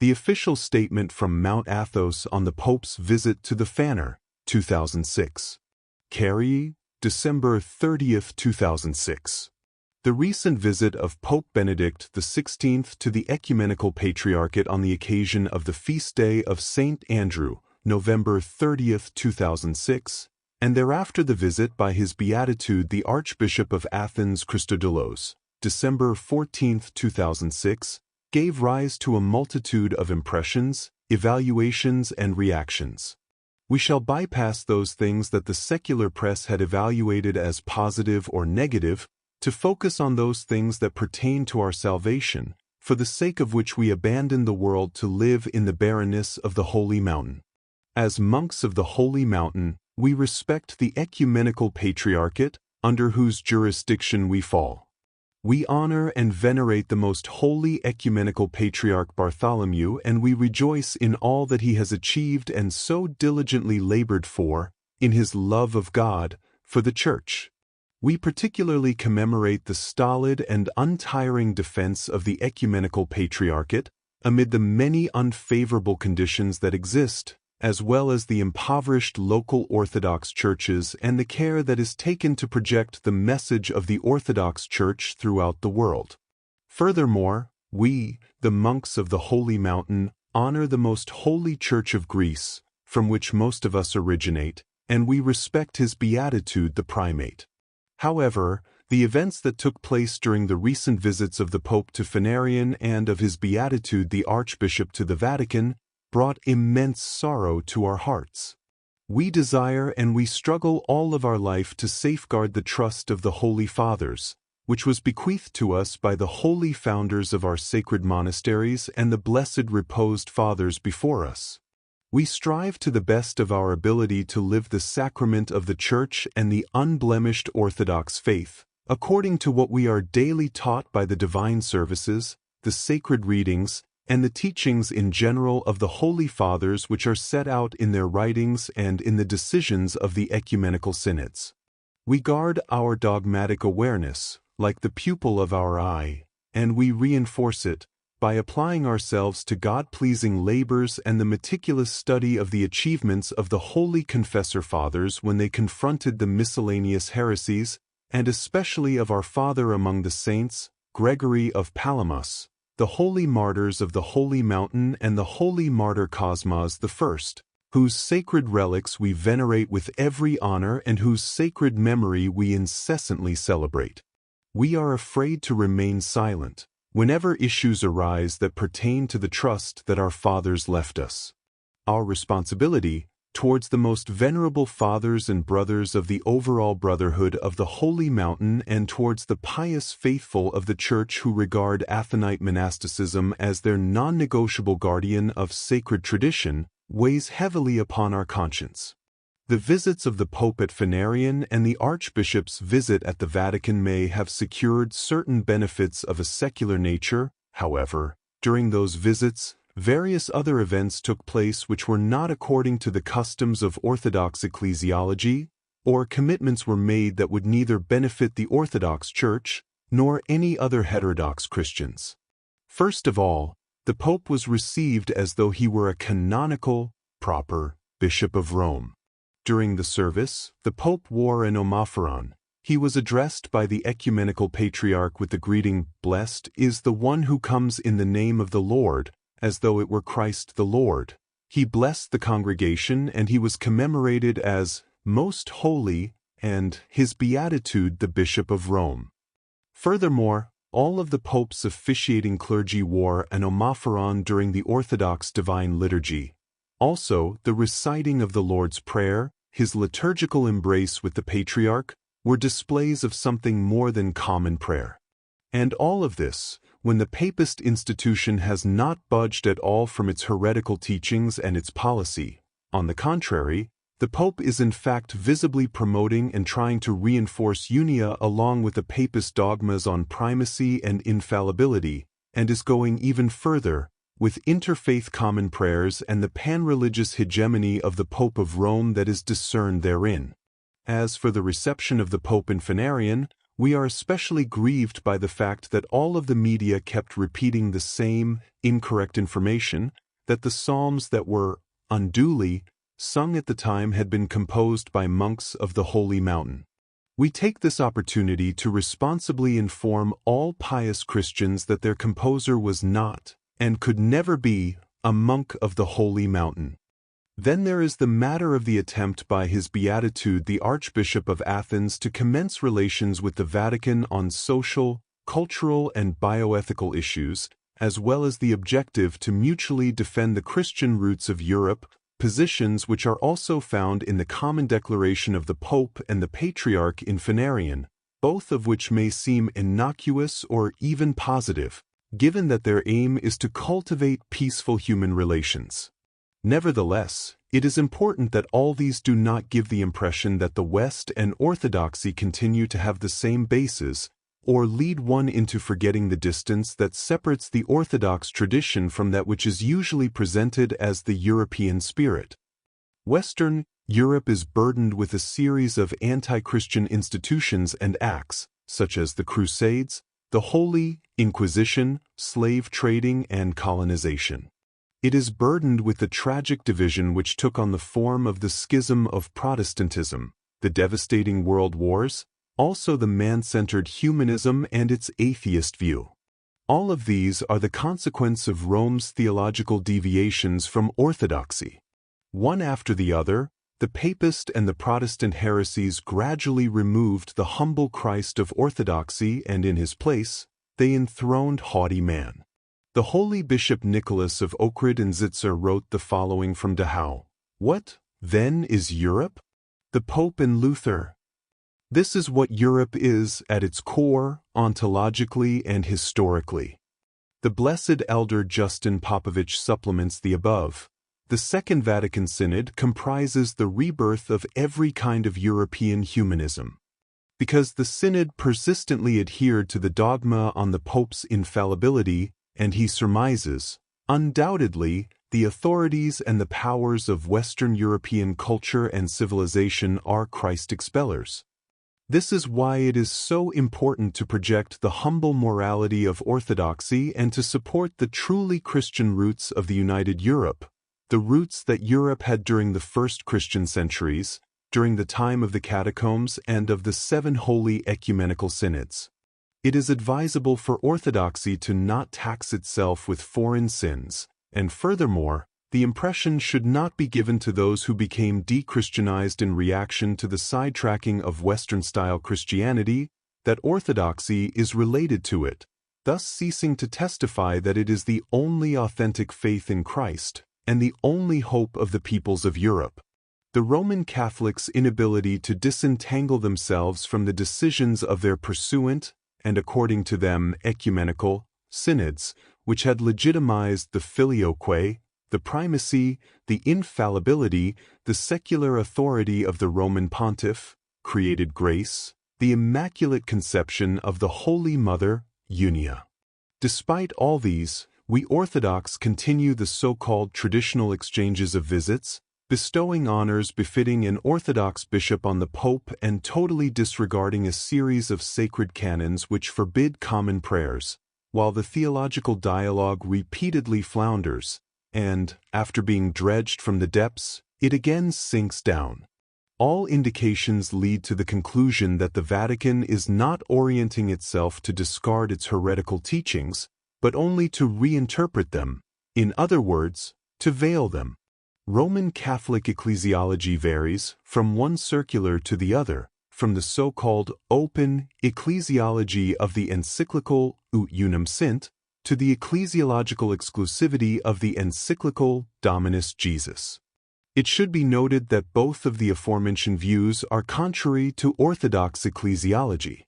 The official statement from Mount Athos on the Pope's visit to the Phanar, 2006. Carrie, December 30, 2006. The recent visit of Pope Benedict XVI to the Ecumenical Patriarchate on the occasion of the feast day of St. Andrew, November 30, 2006, and thereafter the visit by His Beatitude the Archbishop of Athens Christodoulos, December 14, 2006, gave rise to a multitude of impressions, evaluations, and reactions. We shall bypass those things that the secular press had evaluated as positive or negative, to focus on those things that pertain to our salvation, for the sake of which we abandon the world to live in the barrenness of the Holy Mountain. As monks of the Holy Mountain, we respect the Ecumenical Patriarchate, under whose jurisdiction we fall. We honor and venerate the most holy Ecumenical Patriarch Bartholomew, and we rejoice in all that he has achieved and so diligently labored for, in his love of God, for the Church. We particularly commemorate the stolid and untiring defense of the Ecumenical Patriarchate amid the many unfavorable conditions that exist, as well as the impoverished local Orthodox churches and the care that is taken to project the message of the Orthodox Church throughout the world. Furthermore, we, the monks of the Holy Mountain, honor the most holy Church of Greece, from which most of us originate, and we respect His Beatitude the Primate. However, the events that took place during the recent visits of the Pope to Phanar and of His Beatitude the Archbishop to the Vatican brought immense sorrow to our hearts. We desire and we struggle all of our life to safeguard the trust of the Holy Fathers, which was bequeathed to us by the holy founders of our sacred monasteries and the blessed reposed Fathers before us. We strive to the best of our ability to live the sacrament of the Church and the unblemished Orthodox faith, according to what we are daily taught by the divine services, the sacred readings, and the teachings in general of the Holy Fathers which are set out in their writings and in the decisions of the ecumenical synods. We guard our dogmatic awareness, like the pupil of our eye, and we reinforce it, by applying ourselves to God-pleasing labors and the meticulous study of the achievements of the Holy Confessor Fathers when they confronted the miscellaneous heresies, and especially of our Father among the saints, Gregory of Palamas, the holy martyrs of the Holy Mountain and the holy martyr Cosmas I, whose sacred relics we venerate with every honor and whose sacred memory we incessantly celebrate. We are afraid to remain silent whenever issues arise that pertain to the trust that our fathers left us. Our responsibility towards the most venerable fathers and brothers of the overall brotherhood of the Holy Mountain and towards the pious faithful of the Church who regard Athonite monasticism as their non-negotiable guardian of sacred tradition weighs heavily upon our conscience. The visits of the Pope at Phanar and the Archbishop's visit at the Vatican may have secured certain benefits of a secular nature. However, during those visits, various other events took place which were not according to the customs of Orthodox ecclesiology, or commitments were made that would neither benefit the Orthodox Church nor any other heterodox Christians. First of all, the Pope was received as though he were a canonical, proper Bishop of Rome. During the service, the Pope wore an omophoron. He was addressed by the Ecumenical Patriarch with the greeting, "Blessed is the one who comes in the name of the Lord," as though it were Christ the Lord. He blessed the congregation and he was commemorated as Most Holy and His Beatitude the Bishop of Rome. Furthermore, all of the Pope's officiating clergy wore an omophoron during the Orthodox Divine Liturgy. Also, the reciting of the Lord's Prayer, his liturgical embrace with the Patriarch, were displays of something more than common prayer. And all of this, when the Papist institution has not budged at all from its heretical teachings and its policy. On the contrary, the Pope is in fact visibly promoting and trying to reinforce unia along with the Papist dogmas on primacy and infallibility, and is going even further, with interfaith common prayers and the pan-religious hegemony of the Pope of Rome that is discerned therein. As for the reception of the Pope in Phanar, We are especially grieved by the fact that all of the media kept repeating the same incorrect information, that the psalms that were unduly sung at the time had been composed by monks of the Holy Mountain. We take this opportunity to responsibly inform all pious Christians that their composer was not, and could never be, a monk of the Holy Mountain. Then there is the matter of the attempt by His Beatitude the Archbishop of Athens to commence relations with the Vatican on social, cultural and bioethical issues, as well as the objective to mutually defend the Christian roots of Europe, positions which are also found in the Common Declaration of the Pope and the Patriarch in Phanar, both of which may seem innocuous or even positive, given that their aim is to cultivate peaceful human relations. Nevertheless, it is important that all these do not give the impression that the West and Orthodoxy continue to have the same bases, or lead one into forgetting the distance that separates the Orthodox tradition from that which is usually presented as the European spirit. Western Europe is burdened with a series of anti-Christian institutions and acts, such as the Crusades, the Holy Inquisition, slave trading, and colonization. It is burdened with the tragic division which took on the form of the schism of Protestantism, the devastating world wars, also the man-centered humanism and its atheist view. All of these are the consequence of Rome's theological deviations from orthodoxy. One after the other, the Papist and the Protestant heresies gradually removed the humble Christ of orthodoxy, and in his place, they enthroned haughty man. The holy Bishop Nicholas of Ohrid and Zitzer wrote the following from Dachau. What, then, is Europe? The Pope and Luther. This is what Europe is at its core, ontologically and historically. The Blessed Elder Justin Popovich supplements the above. The Second Vatican Synod comprises the rebirth of every kind of European humanism. Because the Synod persistently adhered to the dogma on the Pope's infallibility, and he surmises, undoubtedly, the authorities and the powers of Western European culture and civilization are Christ expellers. This is why it is so important to project the humble morality of orthodoxy and to support the truly Christian roots of the united Europe, the roots that Europe had during the first Christian centuries, during the time of the catacombs and of the 7 holy ecumenical synods. It is advisable for orthodoxy to not tax itself with foreign sins, and furthermore, the impression should not be given to those who became de-Christianized in reaction to the sidetracking of Western-style Christianity that orthodoxy is related to it, thus ceasing to testify that it is the only authentic faith in Christ and the only hope of the peoples of Europe. The Roman Catholics' inability to disentangle themselves from the decisions of their pursuant and, according to them, ecumenical synods, which had legitimized the filioque, the primacy, the infallibility, the secular authority of the Roman pontiff, created grace, the Immaculate Conception of the Holy Mother, Unia. Despite all these, we Orthodox continue the so-called traditional exchanges of visits, bestowing honors befitting an Orthodox bishop on the Pope and totally disregarding a series of sacred canons which forbid common prayers, while the theological dialogue repeatedly flounders, and, after being dredged from the depths, it again sinks down. All indications lead to the conclusion that the Vatican is not orienting itself to discard its heretical teachings, but only to reinterpret them, in other words, to veil them. Roman Catholic ecclesiology varies from one circular to the other, from the so-called open ecclesiology of the encyclical Ut Unum Sint to the ecclesiological exclusivity of the encyclical Dominus Jesus. It should be noted that both of the aforementioned views are contrary to Orthodox ecclesiology.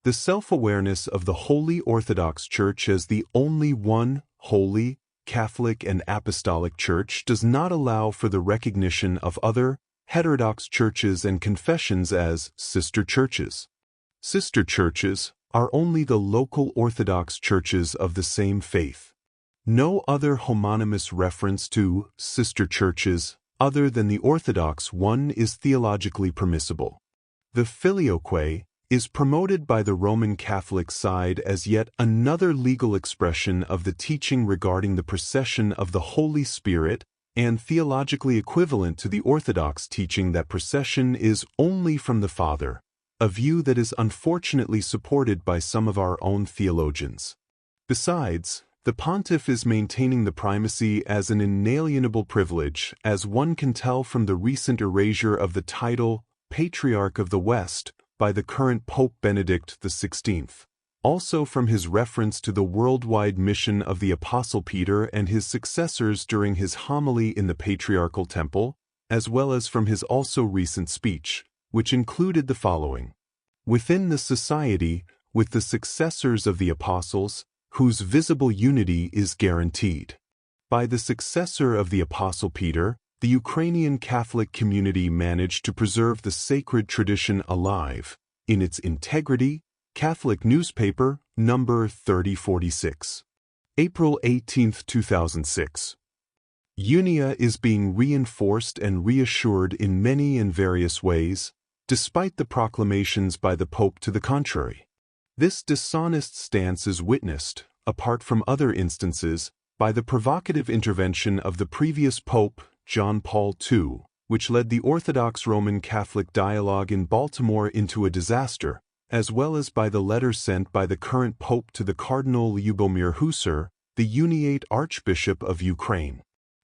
The self-awareness of the Holy Orthodox Church as the only one holy, Catholic and Apostolic Church does not allow for the recognition of other heterodox churches and confessions as sister churches. Sister churches are only the local Orthodox churches of the same faith. No other homonymous reference to sister churches other than the Orthodox one is theologically permissible. The filioque is promoted by the Roman Catholic side as yet another legal expression of the teaching regarding the procession of the Holy Spirit and theologically equivalent to the Orthodox teaching that procession is only from the Father, a view that is unfortunately supported by some of our own theologians. Besides, the pontiff is maintaining the primacy as an inalienable privilege, as one can tell from the recent erasure of the title Patriarch of the West by the current Pope Benedict XVI, also from his reference to the worldwide mission of the Apostle Peter and his successors during his homily in the Patriarchal Temple, as well as from his also recent speech, which included the following: "Within the society, with the successors of the apostles, whose visible unity is guaranteed. By the successor of the Apostle Peter, the Ukrainian Catholic community managed to preserve the sacred tradition alive. In its integrity, Catholic Newspaper, number 3046. April 18, 2006. Unia is being reinforced and reassured in many and various ways, despite the proclamations by the Pope to the contrary. This dishonest stance is witnessed, apart from other instances, by the provocative intervention of the previous Pope, John Paul II, which led the Orthodox Roman Catholic dialogue in Baltimore into a disaster, as well as by the letter sent by the current Pope to the Cardinal Lyubomir Husar, the Uniate Archbishop of Ukraine.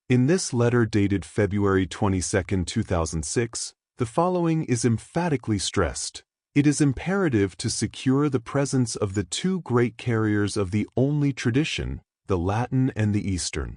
In this letter dated February 22, 2006, the following is emphatically stressed: "It is imperative to secure the presence of the two great carriers of the only tradition, the Latin and the Eastern.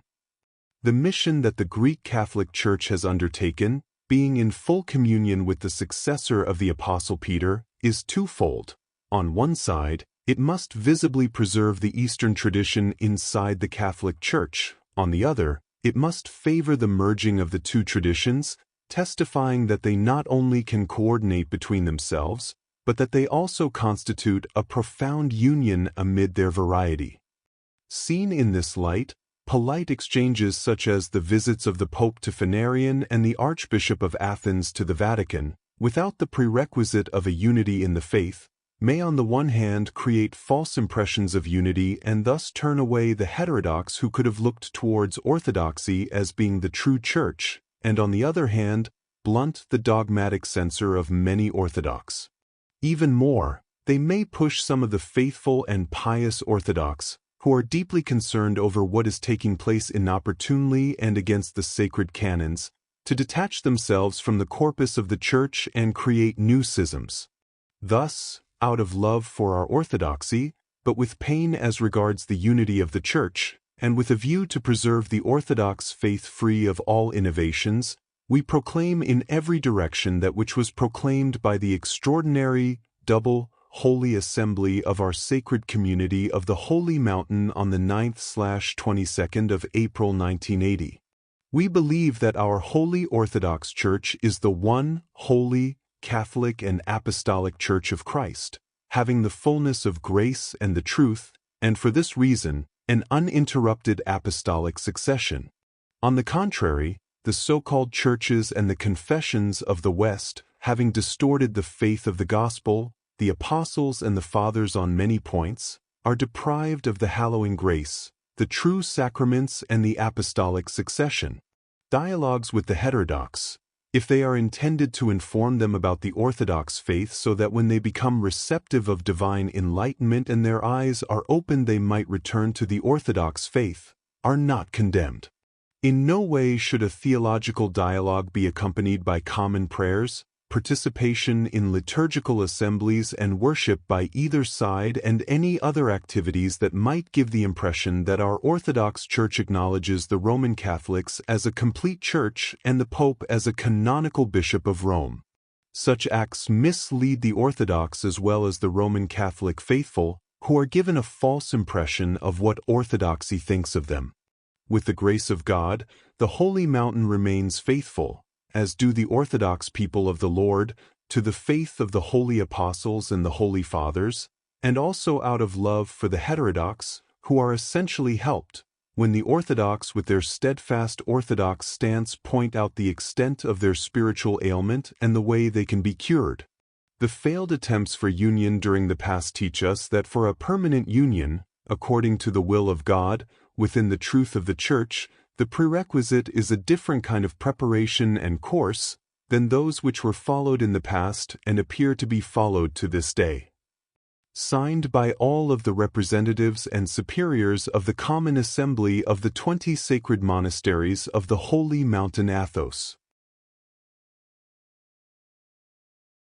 The mission that the Greek Catholic Church has undertaken, being in full communion with the successor of the Apostle Peter, is twofold. On one side, it must visibly preserve the Eastern tradition inside the Catholic Church. On the other, it must favor the merging of the two traditions, testifying that they not only can coordinate between themselves, but that they also constitute a profound union amid their variety." Seen in this light, polite exchanges such as the visits of the Pope to Phanar and the Archbishop of Athens to the Vatican, without the prerequisite of a unity in the faith, may on the one hand create false impressions of unity and thus turn away the heterodox who could have looked towards orthodoxy as being the true church, and on the other hand, blunt the dogmatic censor of many orthodox. Even more, they may push some of the faithful and pious orthodox, who are deeply concerned over what is taking place inopportunely and against the sacred canons, to detach themselves from the corpus of the Church and create new schisms. Thus, out of love for our orthodoxy, but with pain as regards the unity of the Church, and with a view to preserve the Orthodox faith free of all innovations, we proclaim in every direction that which was proclaimed by the extraordinary, double, Holy Assembly of our sacred community of the Holy Mountain on the 9th/22nd of April 1980. We believe that our Holy Orthodox Church is the one, holy, Catholic and Apostolic Church of Christ, having the fullness of grace and the truth, and for this reason, an uninterrupted apostolic succession. On the contrary, the so-called churches and the confessions of the West, having distorted the faith of the gospel, the apostles and the fathers on many points, are deprived of the hallowing grace, the true sacraments and the apostolic succession. Dialogues with the heterodox, if they are intended to inform them about the Orthodox faith so that when they become receptive of divine enlightenment and their eyes are opened they might return to the Orthodox faith, are not condemned. In no way should a theological dialogue be accompanied by common prayers, participation in liturgical assemblies and worship by either side and any other activities that might give the impression that our Orthodox Church acknowledges the Roman Catholics as a complete church and the Pope as a canonical bishop of Rome. Such acts mislead the Orthodox as well as the Roman Catholic faithful, who are given a false impression of what orthodoxy thinks of them. With the grace of God, the Holy Mountain remains faithful, as do the Orthodox people of the Lord, to the faith of the Holy Apostles and the Holy Fathers, and also out of love for the heterodox, who are essentially helped, when the Orthodox with their steadfast Orthodox stance point out the extent of their spiritual ailment and the way they can be cured. The failed attempts for union during the past teach us that for a permanent union, according to the will of God, within the truth of the Church, the prerequisite is a different kind of preparation and course than those which were followed in the past and appear to be followed to this day. Signed by all of the representatives and superiors of the common assembly of the 20 sacred monasteries of the holy mountain Athos.